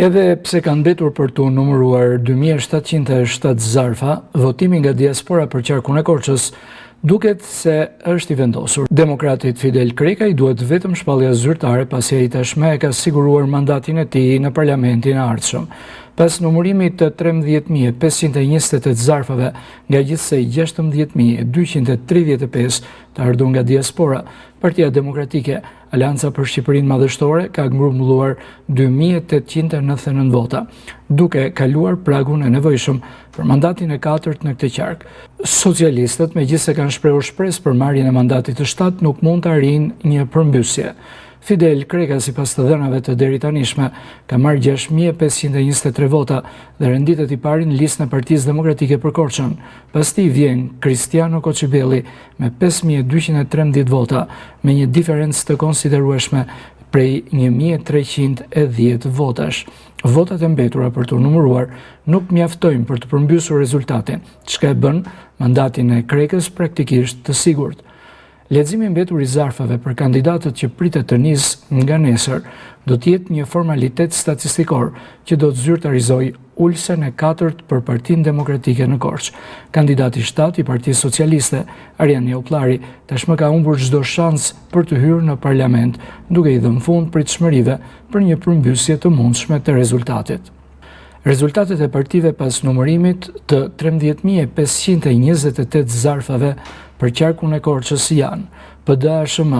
Edhe pse kanë mbetur për të numëruar 2707 zarfa, votimi nga diaspora për qarkun e Korçës duket se është i vendosur. Demokratit Fidel Kreka i duhet vetëm shpallja zyrtare pasi ai tashmë e ka siguruar mandatin e tij në parlamentin e ardhshëm. Pas numërimit të 13.528 zarfave nga gjithsej 16.235 të ardhur nga diaspora, Partia Demokratike, Alianca për Shqipërinë Madhështore ka grumbulluar 2.899 vota, duke kaluar pragun e nevojshëm për mandatin e 4 në këtë qark. Socialistët, megjithëse kanë shprehur shpresë për marrjen e mandatit të 7, nuk mund të arrijnë një përmbysje. Fidel Kreka, sipas të dhënave të deritanishme, ka marrë 6.523 vota dhe renditet i pari në listën e Partisë Demokratike për Korçën. Pas tij vjen Cristiano Kocibelli me 5.213 vota, me një diferencë të konsiderueshme prej 1.310 votash. Votat e mbetura për të numëruar nuk mjaftojnë për të përmbysur rezultatin, çka e bën mandatin e Krekës praktikisht të sigurt. Leximi i mbetur i zarfave për kandidatët që pritet të nisë nga nesër do të jetë një formalitet statistikor që do të zyrtarizojë ulsen e 4 për Partinë Demokratike në Korçë. Kandidati 7 i Partisë Socialiste, Arjan Jollari, tashmë ka humbur çdo shans për të hyrë në parlament, duke i dhënë fund pritshmërive për një përmbysje të mundshme të rezultatit. Rezultatet e partive pas numërimit të 13.528 zarfave për qarkun e Korçës janë: PD-ASHM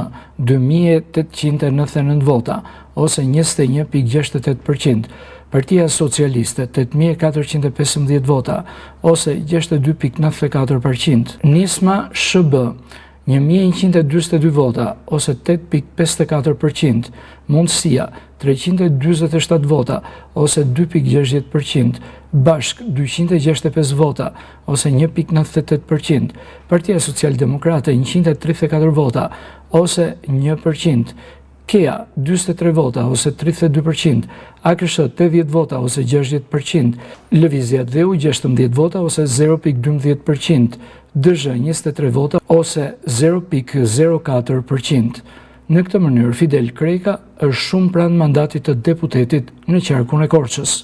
2.899 vota, ose 21.68%, Partia Socialiste 8.415 vota, ose 62.94%, Nisma SHB 1.142 vota, ose 8.54%, Mundësia 347 vota, ose 2.60%, Bashk 265 vota, ose 1.98%, Partia Social-Demokrate 134 vota, ose 1%, KEA 43 vota, ose 32%, AKSH 80 vota, ose 60%, Lëvizja Dheu 16 vota, ose 0.12%, DZH 23 vota, ose 0.04%. Në këtë mënyrë, Fidel Kreka është shumë pranë mandatit të deputetit në qarkun e Korçës.